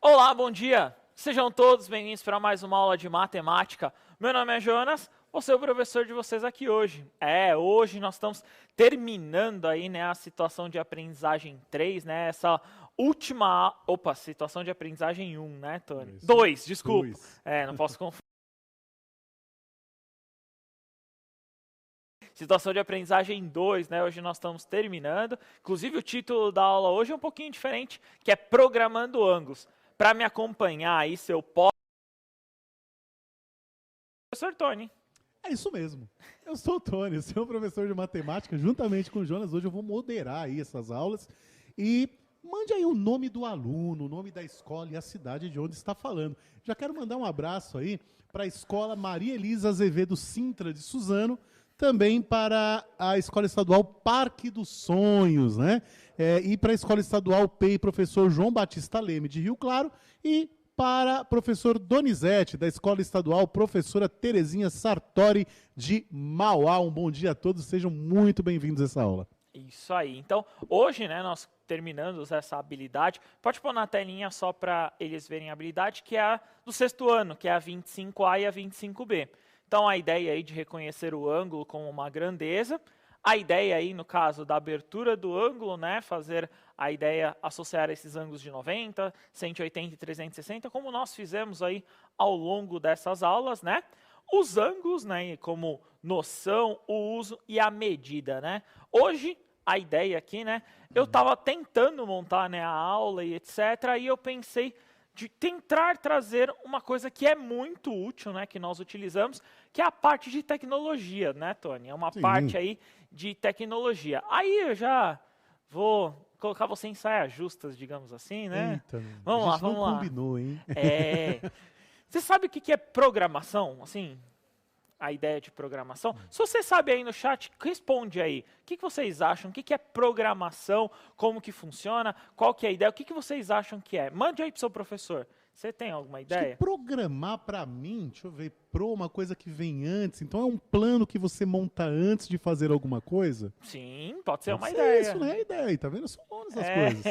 Olá, bom dia! Sejam todos bem-vindos para mais uma aula de matemática. Meu nome é Jonas, vou ser o professor de vocês aqui hoje. Hoje nós estamos terminando aí, né, a situação de aprendizagem 3, né, essa última... situação de aprendizagem 1, né, Tony? 2, desculpa. 2. Não posso confundir. Situação de aprendizagem 2, né? Hoje nós estamos terminando. Inclusive o título da aula hoje é um pouquinho diferente, que é Programando Ângulos. Para me acompanhar aí, seu professor Tony. É isso mesmo. Eu sou o Tony, sou professor de matemática. Juntamente com o Jonas, hoje eu vou moderar aí essas aulas. E mande aí o nome do aluno, o nome da escola e a cidade de onde está falando. Já quero mandar um abraço aí para a escola Maria Elisa Azevedo Sintra de Suzano, também para a Escola Estadual Parque dos Sonhos, né? E para a Escola Estadual PEI, professor João Batista Leme, de Rio Claro, e para professor Donizete, da Escola Estadual Professora Terezinha Sartori, de Mauá. Um bom dia a todos, sejam muito bem-vindos a essa aula. Isso aí. Então, hoje, né, nós terminamos essa habilidade. Pode pôr na telinha só para eles verem a habilidade, que é a do sexto ano, que é a 25A e a 25B. Então, a ideia aí de reconhecer o ângulo como uma grandeza, a ideia aí, no caso da abertura do ângulo, né, fazer a ideia, associar esses ângulos de 90, 180 e 360, como nós fizemos aí ao longo dessas aulas, né, os ângulos, né, como noção, o uso e a medida, né. Hoje, a ideia aqui, né, eu estava tentando montar, né, a aula e etc, e eu pensei de tentar trazer uma coisa que é muito útil, né, que nós utilizamos, que é a parte de tecnologia, né, Tony? É uma parte aí de tecnologia. Aí eu já vou colocar você em saias justas, digamos assim, né? Eita, vamos lá. não combinou, hein? Você sabe o que é programação? Assim, a ideia de programação. Se você sabe aí no chat, responde aí. O que vocês acham? O que é programação? Como que funciona? Qual que é a ideia? O que vocês acham que é? Mande aí pro seu professor. Você tem alguma ideia? Acho que programar, para mim, deixa eu ver, uma coisa que vem antes. Então é um plano que você monta antes de fazer alguma coisa? Sim, pode ser uma ideia. Isso não é ideia, tá vendo? Eu sou bom nessas coisas.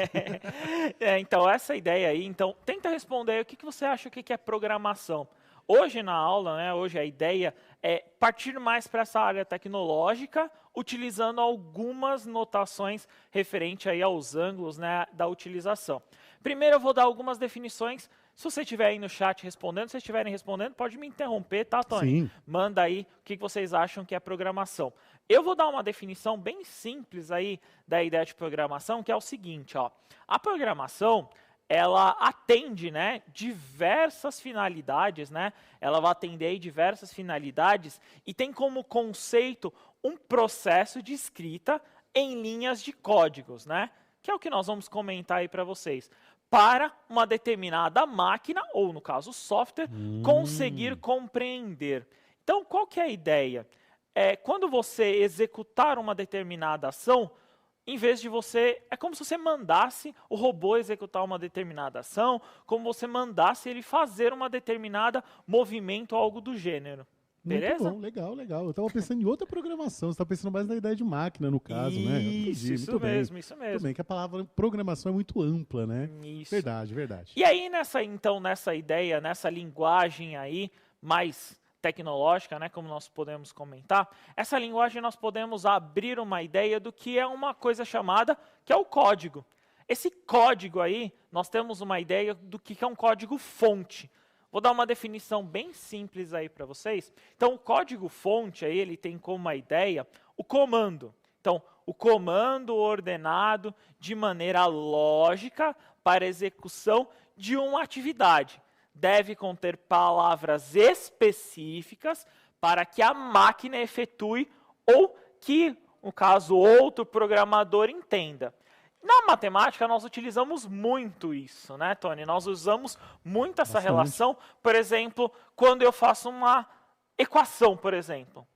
Então, essa ideia aí, então, tenta responder aí o que você acha que é programação. Hoje na aula, né, hoje a ideia é partir mais para essa área tecnológica, utilizando algumas notações referente aí aos ângulos, né, da utilização. Primeiro eu vou dar algumas definições. Se você estiver aí no chat respondendo, se vocês estiverem respondendo, pode me interromper, tá, Tony? Sim. Manda aí o que vocês acham que é programação. Eu vou dar uma definição bem simples aí da ideia de programação, que é o seguinte, ó. A programação, ela atende, né, diversas finalidades, né? Ela vai atender aí diversas finalidades e tem como conceito um processo de escrita em linhas de códigos, né? Que é o que nós vamos comentar aí para vocês. Para uma determinada máquina, ou no caso software, conseguir compreender. Então, qual que é a ideia? Quando você executar uma determinada ação, em vez de é como se você mandasse o robô executar uma determinada ação, como você mandasse ele fazer uma determinada movimento ou algo do gênero. Beleza? Muito bom, legal. Eu estava pensando em outra programação, você está pensando mais na ideia de máquina, no caso, né? Isso mesmo. Tudo bem que a palavra programação é muito ampla, né? Isso. Verdade. E aí, nessa ideia, nessa linguagem aí, mais tecnológica, né, como nós podemos comentar, essa linguagem nós podemos abrir uma ideia do que é uma coisa chamada, que é o código. Esse código aí, nós temos uma ideia do que é um código fonte. Vou dar uma definição bem simples aí para vocês. Então, o código fonte aí, ele tem como uma ideia o comando. Então, o comando ordenado de maneira lógica para execução de uma atividade. Deve conter palavras específicas para que a máquina efetue ou que, no caso, outro programador entenda. Na matemática, nós utilizamos muito isso, né, Tony? Nós usamos muito essa relação, por exemplo, quando eu faço uma equação, por exemplo.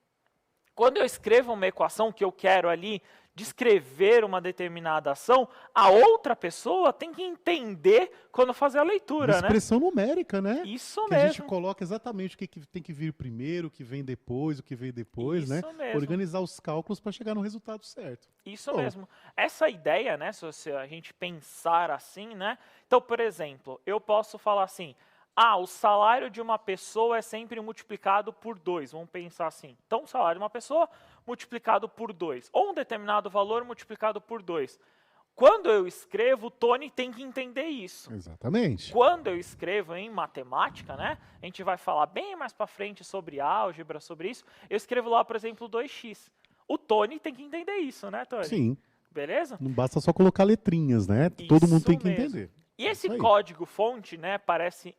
Quando eu escrevo uma equação que eu quero ali descrever uma determinada ação, a outra pessoa tem que entender quando fazer a leitura, né? Expressão numérica, né? Isso que mesmo. a gente coloca exatamente o que tem que vir primeiro, o que vem depois, o que veio depois, né? Isso mesmo. Organizar os cálculos para chegar no resultado certo. Isso mesmo. Essa ideia, né, se a gente pensar assim, né? Então, por exemplo, eu posso falar assim, o salário de uma pessoa é sempre multiplicado por 2. Vamos pensar assim. Então, o salário de uma pessoa multiplicado por 2. Ou um determinado valor multiplicado por 2. Quando eu escrevo, o Tony tem que entender isso. Exatamente. Quando eu escrevo em matemática, né? A gente vai falar bem mais para frente sobre álgebra, sobre isso. Eu escrevo lá, por exemplo, 2x. O Tony tem que entender isso, né, Tony? Sim. Beleza? Não basta só colocar letrinhas, né? Todo mundo tem que mesmo. entender. E esse código-fonte, né,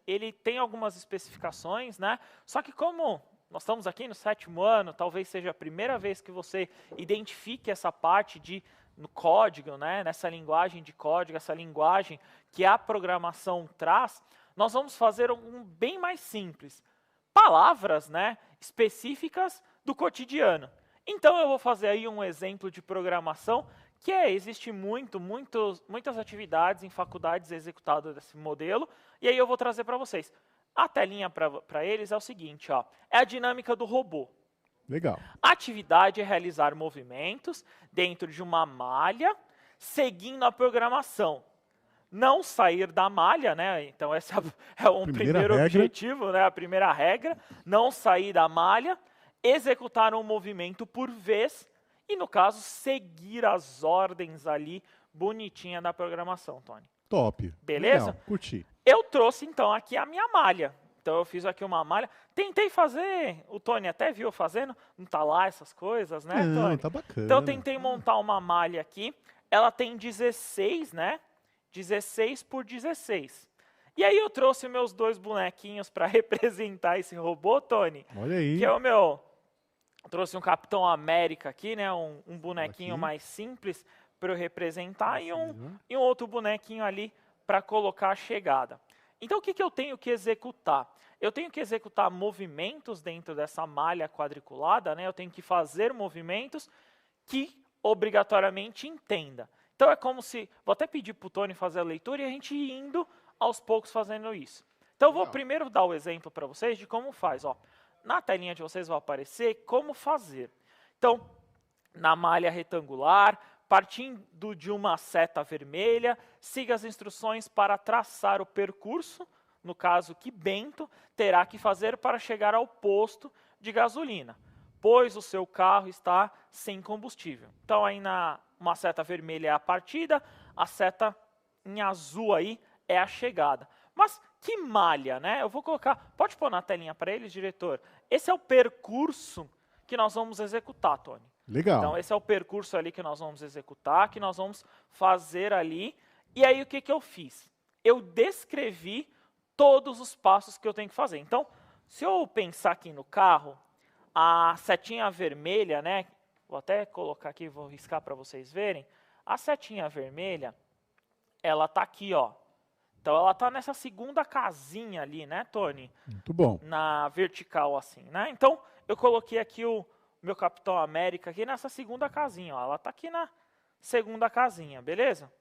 ele tem algumas especificações, né? Só que como nós estamos aqui no 7º ano, talvez seja a primeira vez que você identifique essa parte no código, né, nessa linguagem de código, essa linguagem que a programação traz, nós vamos fazer um bem mais simples. Palavras, né, específicas do cotidiano. Então eu vou fazer aí um exemplo de programação que existe muitas atividades em faculdades executadas desse modelo, e aí eu vou trazer para vocês. A telinha para eles é o seguinte, ó, é a dinâmica do robô. Legal. A atividade é realizar movimentos dentro de uma malha, seguindo a programação. Não sair da malha, né? Então esse é um primeiro objetivo, né? A primeira regra, não sair da malha, executar um movimento por vez, e, no caso, seguir as ordens ali, bonitinha da programação, Tony. Top. Beleza? Legal. Curti. Eu trouxe, então, aqui a minha malha. Então, eu fiz aqui uma malha. Tentei fazer, o Tony até viu fazendo, não tá lá essas coisas, né, Tony? Não, tá bacana. Então, eu tentei montar uma malha aqui. Ela tem 16, né? 16 por 16. E aí, eu trouxe meus 2 bonequinhos para representar esse robô, Tony. Olha aí. Que é o meu... Eu trouxe um Capitão América aqui, né? Um bonequinho aqui. mais simples para eu representar e um outro bonequinho ali para colocar a chegada. Então, o que eu tenho que executar? Eu tenho que executar movimentos dentro dessa malha quadriculada, né? Eu tenho que fazer movimentos que obrigatoriamente entenda. Então, é como se... Vou até pedir para o Tony fazer a leitura e a gente ir indo aos poucos fazendo isso. Então, eu vou primeiro dar o exemplo para vocês de como faz, ó. Na telinha de vocês vai aparecer como fazer. Então, na malha retangular, partindo de uma seta vermelha, siga as instruções para traçar o percurso, no caso que Bento terá que fazer para chegar ao posto de gasolina, pois o seu carro está sem combustível. Então, aí uma seta vermelha é a partida, a seta em azul aí é a chegada. Mas que malha, né? Eu vou colocar... Pode pôr na telinha para eles, diretor? Esse é o percurso que nós vamos executar, Tony. Legal. Então, esse é o percurso ali que nós vamos executar, que nós vamos fazer ali. E aí, o que eu fiz? Eu descrevi todos os passos que eu tenho que fazer. Então, se eu pensar aqui no carro, a setinha vermelha, né? Vou até colocar aqui, vou riscar para vocês verem. A setinha vermelha, ela está aqui, ó. Então, ela está nessa segunda casinha ali, né, Tony? Muito bom. Na vertical, assim, né? Então, eu coloquei aqui o meu Capitão América aqui nessa segunda casinha, ó. Ela está aqui na segunda casinha, beleza?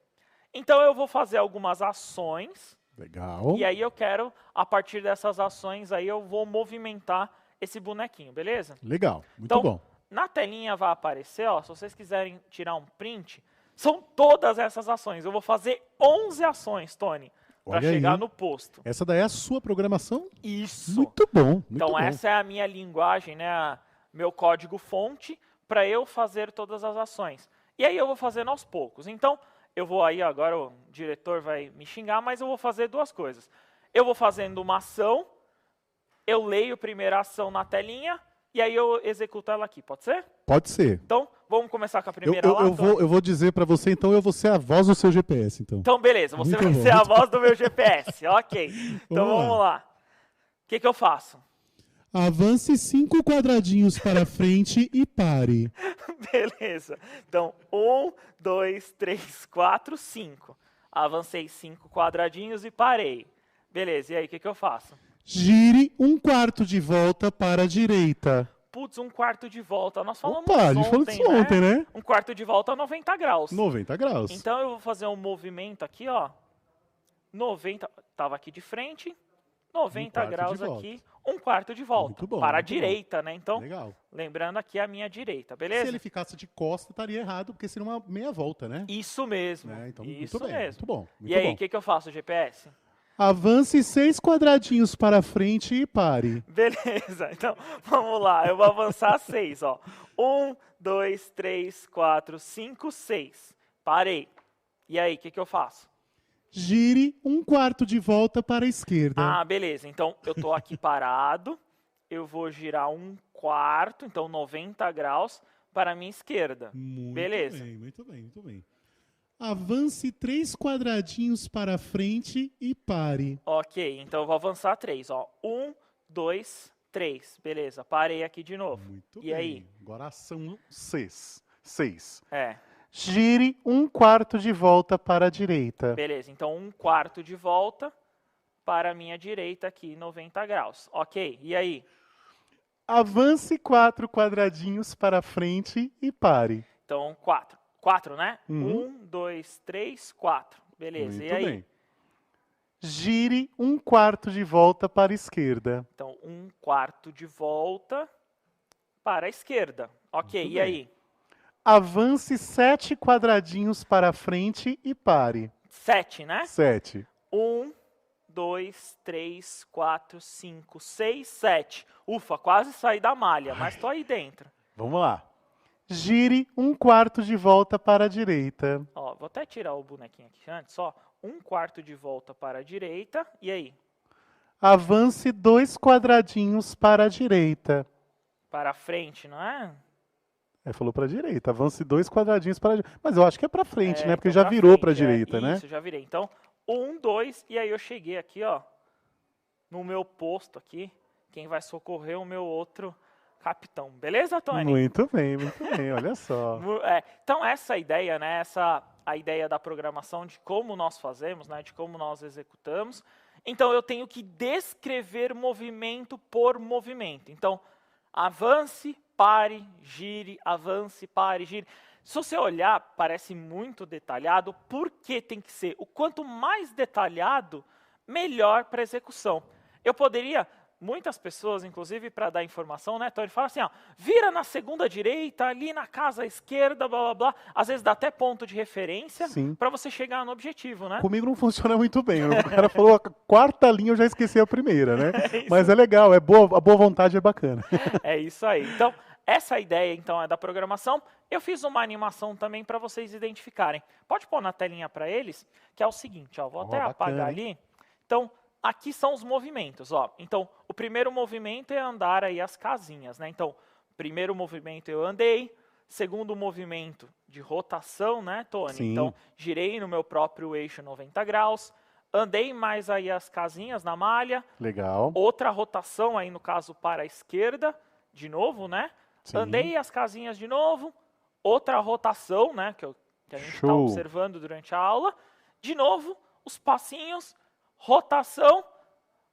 Então, eu vou fazer algumas ações. Legal. E aí, eu quero, a partir dessas ações, aí eu vou movimentar esse bonequinho, beleza? Legal, muito então, bom. Na telinha vai aparecer, ó, se vocês quiserem tirar um print, são todas essas ações. Eu vou fazer 11 ações, Tony, para chegar no posto. Essa daí é a sua programação? Isso. Muito bom, muito então, bom. Essa é a minha linguagem, né, meu código-fonte, para eu fazer todas as ações. E aí eu vou fazendo aos poucos. Então, eu vou aí, agora o diretor vai me xingar, mas eu vou fazer 2 coisas. Eu vou fazendo uma ação, eu leio a primeira ação na telinha, e aí eu executo ela aqui, pode ser? Pode ser. Então, vamos começar com a primeira lá? Eu vou dizer para você, então, eu vou ser a voz do seu GPS, então. Então, beleza, você vai ser a voz do meu GPS, ok. Então, vamos lá. O que eu faço? Avance 5 quadradinhos para frente e pare. Beleza. Então, 1, 2, 3, 4, 5. Avancei 5 quadradinhos e parei. Beleza, e aí o que eu faço? Gire 1/4 de volta para a direita. putz, um quarto de volta. Nós falamos Opa, a gente falou disso ontem, né? Um quarto de volta a 90 graus. 90 graus. Então eu vou fazer um movimento aqui, ó. 90, tava aqui de frente, 90 graus aqui, um quarto de volta. Muito bom, para a muito direita, né? Então, Legal. lembrando aqui a minha direita, beleza? Se ele ficasse de costa, estaria errado, porque seria uma meia volta, né? Isso mesmo. Então, isso muito bem, mesmo. muito bom. Muito E aí, bom. o que eu faço, GPS? Avance 6 quadradinhos para frente e pare. Beleza, então vamos lá. Eu vou avançar 6, ó. 1, 2, 3, 4, 5, 6. Parei. E aí, o que eu faço? Gire um quarto de volta para a esquerda. Ah, beleza. Então, eu tô aqui parado. Eu vou girar um quarto, então 90 graus, para a minha esquerda. Beleza. Muito bem, muito bem. Avance 3 quadradinhos para frente e pare. Ok, então eu vou avançar 3, ó. 1, 2, 3. Beleza, parei aqui de novo. Muito e bem. aí? Agora são 6. É. Gire um quarto de volta para a direita. Beleza, então um quarto de volta para a minha direita aqui, 90 graus. Ok, e aí? Avance 4 quadradinhos para frente e pare. Então 4. 4, né? Uhum. 1, 2, 3, 4. Beleza, e aí? Bem. Gire um quarto de volta para a esquerda. Então, um quarto de volta para a esquerda. Ok, Muito e aí? Avance 7 quadradinhos para frente e pare. 7, né? 7. 1, 2, 3, 4, 5, 6, 7. Ufa, quase saí da malha, mas tô aí dentro. Vamos lá. Gire um quarto de volta para a direita. Ó, vou até tirar o bonequinho aqui antes, ó. Um quarto de volta para a direita, e aí? Avance 2 quadradinhos para a direita. Para frente, não é? Falou para a direita. Avance 2 quadradinhos para a direita. Mas eu acho que é para frente, né? Porque então já virou para a frente, direita, né? Isso, já virei. Então, 1, 2, e aí eu cheguei aqui, ó, no meu posto aqui. Quem vai socorrer o meu outro capitão. Beleza, Tony? Muito bem, olha só. Então, essa ideia, né? A ideia da programação de como nós fazemos, né? De como nós executamos. Então, eu tenho que descrever movimento por movimento. Então, avance, pare, gire, avance, pare, gire. Se você olhar, parece muito detalhado. Por que tem que ser? O quanto mais detalhado, melhor para execução. Eu poderia... Muitas pessoas, inclusive, para dar informação, né, Tony, falam assim, ó, vira na segunda direita, ali na casa esquerda, blá, blá, blá. Às vezes dá até ponto de referência para você chegar no objetivo, né? Comigo não funciona muito bem. O cara falou a quarta linha, eu já esqueci a primeira, né? Mas é legal, a boa vontade é bacana. É isso aí. Então, essa ideia, então, é da programação. Eu fiz uma animação também para vocês identificarem. Pode pôr na telinha para eles, que é o seguinte, ó, vou até apagar ali. Então, aqui são os movimentos, ó. Então, o primeiro movimento é andar aí as casinhas, né? Então, primeiro movimento eu andei, segundo movimento de rotação, né, Tony? Sim. Então, girei no meu próprio eixo 90 graus, andei mais aí as casinhas na malha. Legal. Outra rotação aí, no caso, para a esquerda, de novo, né? Sim. Andei as casinhas de novo, outra rotação, né, que a gente está observando durante a aula. De novo, os passinhos, rotação,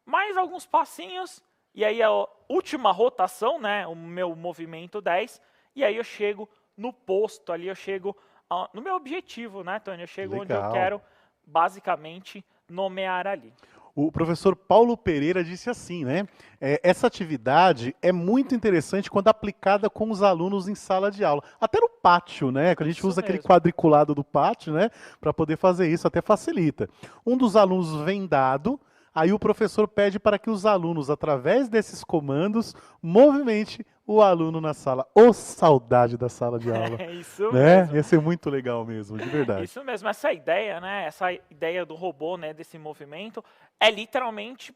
mais alguns passinhos, e aí a última rotação, né, o meu movimento 10, e aí eu chego no posto ali, eu chego no meu objetivo, né, Tony? Eu chego onde eu quero, basicamente, nomear ali. O professor Paulo Pereira disse assim, né? Essa atividade é muito interessante quando aplicada com os alunos em sala de aula. Até no pátio, né? Que a gente usa aquele quadriculado do pátio, né? Para poder fazer isso, até facilita. Um dos alunos vem dado, aí o professor pede para que os alunos, através desses comandos, movimente o aluno na sala. Ô, saudade da sala de aula. É isso né? mesmo. Ia ser muito legal mesmo, de verdade. Isso mesmo. Essa ideia, né? Essa ideia do robô, né? Desse movimento, é literalmente...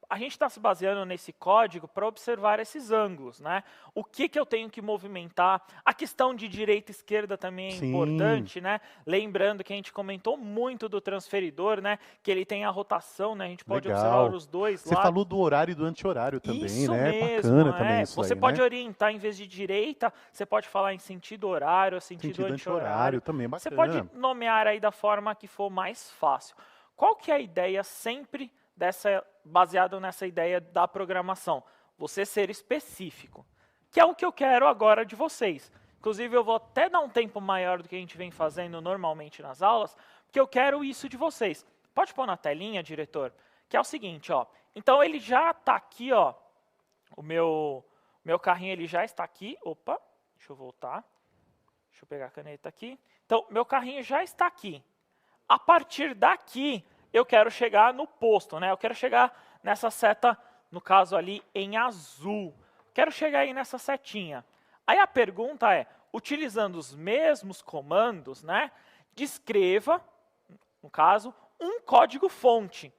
A gente está se baseando nesse código para observar esses ângulos, né? O que eu tenho que movimentar? A questão de direita e esquerda também é importante, né? Lembrando que a gente comentou muito do transferidor, né? Que ele tem a rotação, né? A gente pode observar os dois lá. Você falou do horário e do anti-horário também, isso né? Mesmo, bacana também isso Você aí, pode né? orientar, em vez de direita, você pode falar em sentido horário, sentido anti-horário. Também é bacana. Você pode nomear aí da forma que for mais fácil. Qual que é a ideia sempre baseado nessa ideia da programação? Você ser específico. que é o que eu quero agora de vocês. Inclusive, eu vou até dar um tempo maior do que a gente vem fazendo normalmente nas aulas, porque eu quero isso de vocês. Pode pôr na telinha, diretor? Que é o seguinte, ó. Então, ele já está aqui, ó. O meu carrinho ele já está aqui. Opa, deixa eu voltar. Deixa eu pegar a caneta aqui. Então, meu carrinho já está aqui. A partir daqui, eu quero chegar no posto, né? Eu quero chegar nessa seta, no caso ali, em azul. Quero chegar aí nessa setinha. Aí a pergunta é, utilizando os mesmos comandos, né? Descreva, no caso, um código-fonte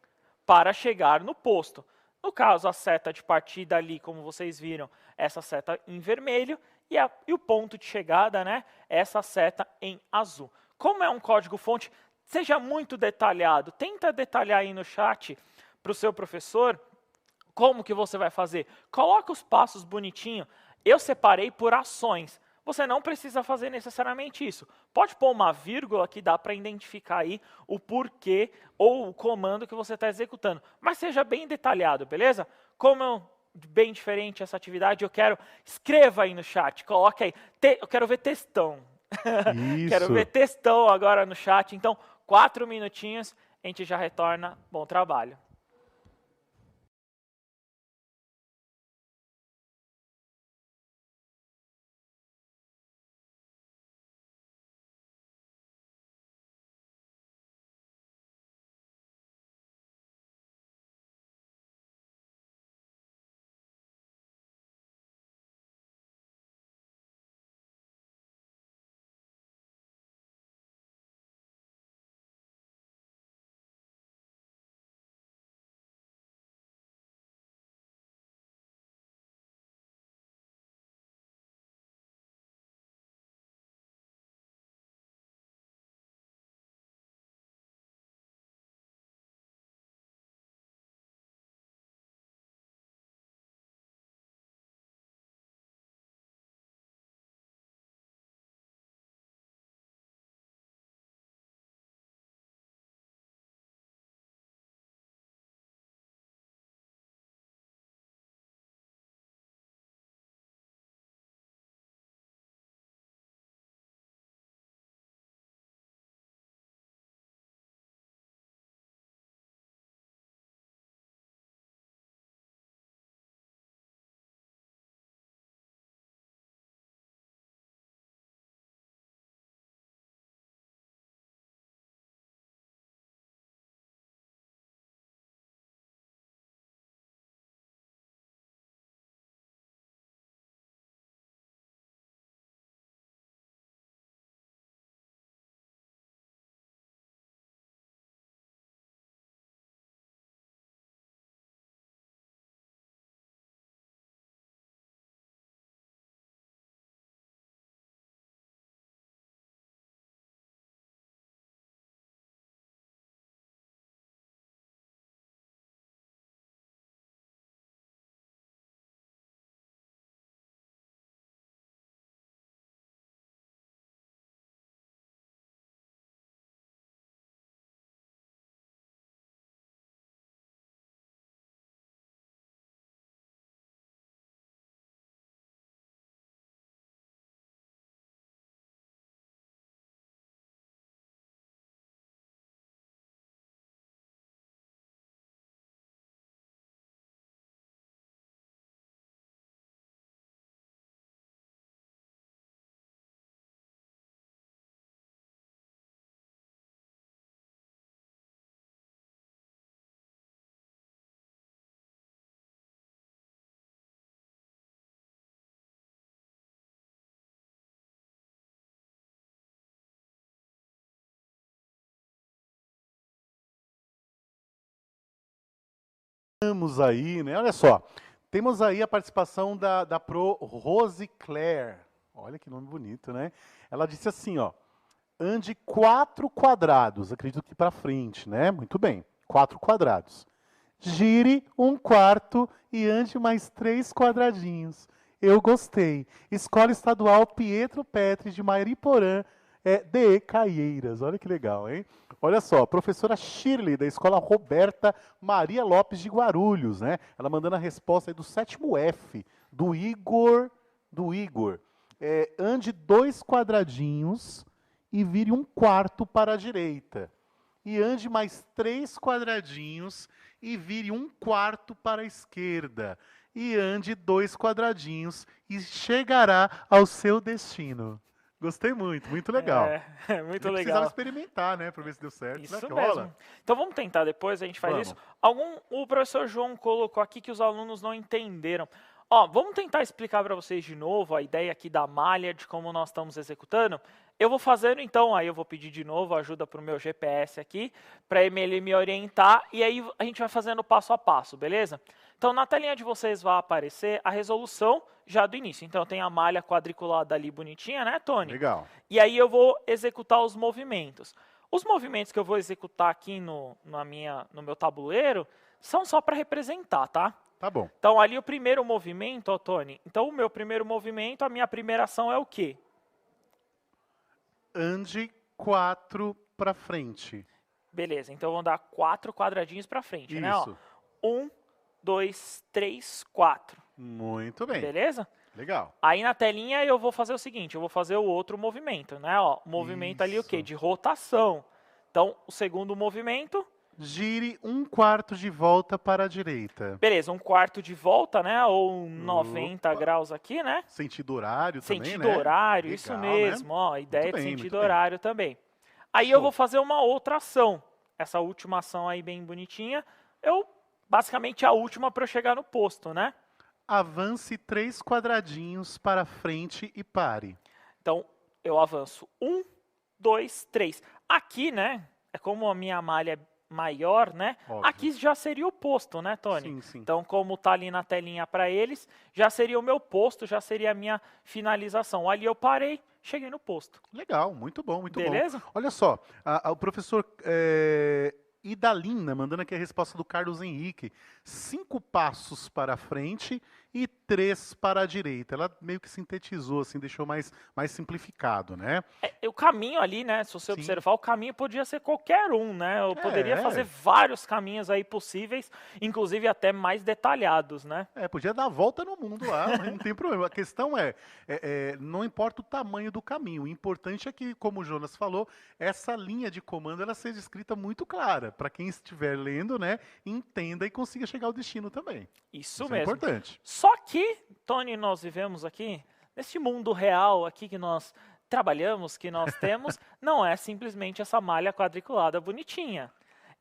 para chegar no posto. No caso, a seta de partida ali, como vocês viram, essa seta em vermelho, e o ponto de chegada, né? Essa seta em azul. Como é um código-fonte, seja muito detalhado. Tenta detalhar aí no chat para o seu professor como que você vai fazer. Coloca os passos bonitinho. Eu separei por ações. Você não precisa fazer necessariamente isso. Pode pôr uma vírgula que dá para identificar aí o porquê ou o comando que você está executando. Mas seja bem detalhado, beleza? Como bem diferente essa atividade, eu quero... Escreva aí no chat, coloque aí. Eu quero ver textão. Quero ver textão agora no chat. Então, 4 minutinhos, a gente já retorna. Bom trabalho. Temos aí, né? Olha só, temos aí a participação da Pro Rose Claire. Olha que nome bonito, né? Ela disse assim, ó, ande 4 quadrados, acredito que para frente, né? Muito bem, 4 quadrados. Gire 1/4 e ande mais 3 quadradinhos. Eu gostei. Escola Estadual Pietro Petri de Mairiporã, DE Caieiras. Olha que legal, hein? Olha só, professora Shirley, da Escola Roberta Maria Lopes de Guarulhos, né? Ela mandando a resposta aí do 7º F, do Igor do Igor é: ande 2 quadradinhos e vire 1/4 para a direita. E ande mais 3 quadradinhos e vire 1/4 para a esquerda. E ande 2 quadradinhos e chegará ao seu destino. Gostei muito, muito legal. Muito Eu legal. precisava experimentar, né, para ver se deu certo. Isso Será que mesmo. rola? Então vamos tentar depois, a gente faz Vamos. isso. O professor João colocou aqui que os alunos não entenderam. Ó, vamos tentar explicar para vocês de novo a ideia aqui da malha, de como nós estamos executando. Eu vou fazendo então, aí eu vou pedir de novo ajuda para o meu GPS aqui, para ele me orientar, e aí a gente vai fazendo passo a passo, beleza? Então na telinha de vocês vai aparecer a resolução já do início. Então tem a malha quadriculada ali bonitinha, né, Tony? Legal. E aí eu vou executar os movimentos. Os movimentos que eu vou executar aqui no meu tabuleiro são só para representar, tá? Tá bom. Então ali o primeiro movimento, ó, Tony. Então o meu primeiro movimento, a minha primeira ação é o quê? Ande 4 para frente. Beleza, então eu vou dar 4 quadradinhos para frente, né? Ó, Isso. 1, 2, 3, 4. Muito bem. Beleza? Legal. Aí na telinha eu vou fazer o seguinte, eu vou fazer o outro movimento, né? Ó, o movimento ali o quê? Isso. De rotação. Então o segundo movimento, Gire 1/4 de volta para a direita. beleza, 1/4 de volta, né? Ou 90 Opa. graus aqui, né? Sentido horário também, Sentido né? horário, Legal, isso né? mesmo, ó, a ideia bem, de muito sentido bem. horário também. Aí eu Show. vou fazer uma outra ação. Essa última ação aí bem bonitinha, basicamente a última para eu chegar no posto, né? Avance 3 quadradinhos para frente e pare. Então eu avanço 1, 2, 3. Aqui, né? É como a minha malha é maior, né? Óbvio. Aqui já seria o posto, né, Tony? Sim, sim. Então, como tá ali na telinha para eles, já seria o meu posto, já seria a minha finalização. Ali eu parei, cheguei no posto. Legal, muito bom, muito Beleza? bom. Olha só, o professor Idalina mandando aqui a resposta do Carlos Henrique. 5 passos para frente e 3 para a direita. Ela meio que sintetizou, assim, deixou mais simplificado, né? O caminho ali, né? Se você Sim. observar, o caminho podia ser qualquer um, né? Eu poderia fazer vários caminhos aí possíveis, inclusive até mais detalhados, né? Podia dar a volta no mundo lá, mas não tem problema. A questão não importa o tamanho do caminho. O importante é que, como o Jonas falou, essa linha de comando ela seja escrita muito clara, para quem estiver lendo, né, entenda e consiga chegar ao destino também. Isso É mesmo. importante. Só que, Tony, nós vivemos aqui, nesse mundo real aqui que nós trabalhamos, que nós temos, não é simplesmente essa malha quadriculada bonitinha.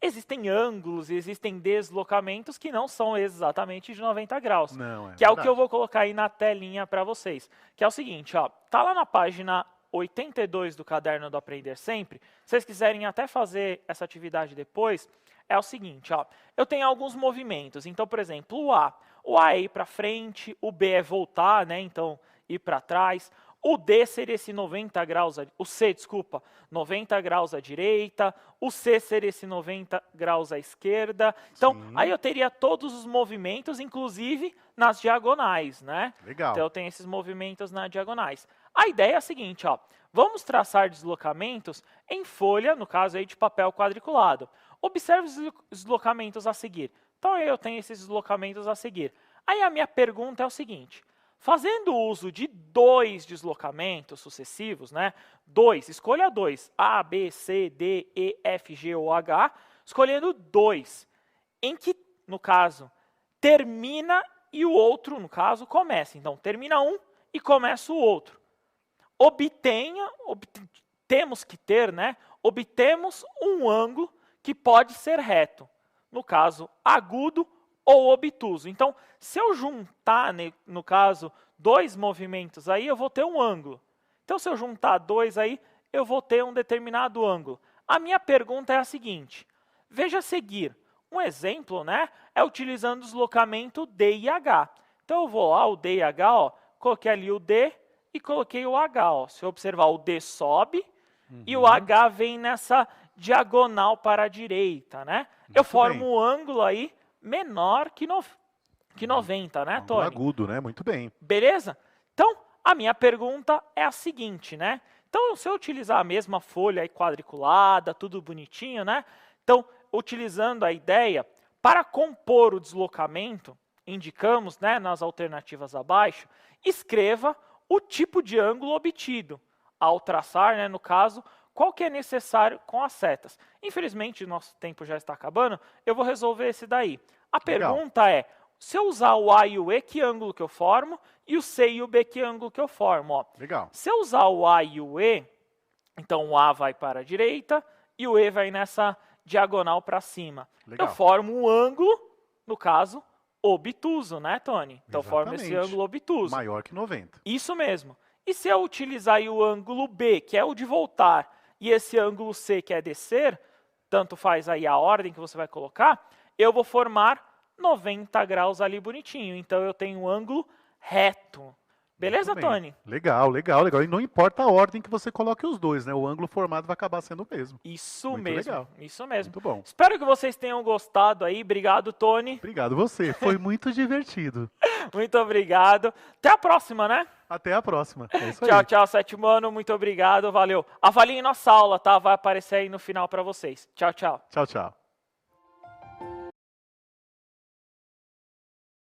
Existem ângulos, existem deslocamentos que não são exatamente de 90 graus. Não, que é o que eu vou colocar aí na telinha para vocês. Que é o seguinte, ó, tá lá na página 82 do Caderno do Aprender Sempre. Se vocês quiserem até fazer essa atividade depois, é o seguinte, ó, eu tenho alguns movimentos. Então, por exemplo, o A é ir para frente, o B é voltar, né? Então, ir para trás. O D seria esse 90 graus, o C, desculpa, 90 graus à direita, o C seria esse 90 graus à esquerda. Então, Sim. aí eu teria todos os movimentos, inclusive nas diagonais, né? Legal. Então, eu tenho esses movimentos nas diagonais. A ideia é a seguinte, ó, vamos traçar deslocamentos em folha, no caso aí de papel quadriculado. Observe os deslocamentos a seguir. Então, eu tenho esses deslocamentos a seguir. Aí a minha pergunta é o seguinte: fazendo uso de 2 deslocamentos sucessivos, né? 2, escolha 2, A, B, C, D, E, F, G ou H, escolhendo 2, em que, no caso, termina e o outro, no caso, começa. Então, termina um e começa o outro. Temos que ter, né? Obtemos um ângulo que pode ser reto. No caso, agudo ou obtuso. Então, se eu juntar, no caso, 2 movimentos aí, eu vou ter um ângulo. Então, se eu juntar 2 aí, eu vou ter um determinado ângulo. A minha pergunta é a seguinte: veja a seguir. Um exemplo, né, é utilizando o deslocamento D e H. Então, eu vou lá, o D e H, ó, coloquei ali o D e coloquei o H. Ó. Se eu observar, o D sobe e o H vem nessa diagonal para a direita, né? Eu formo um ângulo aí menor que 90, né, Tony? Agudo, né? Muito bem. Beleza? Então, a minha pergunta é a seguinte, né? Então, se eu utilizar a mesma folha aí quadriculada, tudo bonitinho, né? Então, utilizando a ideia, para compor o deslocamento, indicamos, né, nas alternativas abaixo, escreva o tipo de ângulo obtido ao traçar, né, no caso, qual que é necessário com as setas. Infelizmente, nosso tempo já está acabando, eu vou resolver esse daí. A pergunta é, se eu usar o A e o E, que ângulo que eu formo? E o C e o B, que ângulo que eu formo? Ó. Legal. Se eu usar o A e o E, então o A vai para a direita e o E vai nessa diagonal para cima. Legal. Eu formo um ângulo, no caso, obtuso, né, Tony? Então formo esse Exatamente. ângulo obtuso. Maior que 90. Isso mesmo. E se eu utilizar aí o ângulo B, que é o de voltar, e esse ângulo C, que é descer, tanto faz aí a ordem que você vai colocar, eu vou formar 90 graus ali bonitinho. Então eu tenho um ângulo reto. Beleza, Tony? Legal, legal, legal. E não importa a ordem que você coloque os dois, né? O ângulo formado vai acabar sendo o mesmo. Isso Muito mesmo. legal. Isso mesmo. Muito bom. Espero que vocês tenham gostado aí. Obrigado, Tony. Obrigado você. Foi muito divertido. Muito obrigado. Até a próxima, né? Até a próxima. É isso aí. Tchau, tchau, sétimo ano. Muito obrigado. Valeu. Avaliem nossa aula, tá? Vai aparecer aí no final para vocês. Tchau, tchau. Tchau, tchau.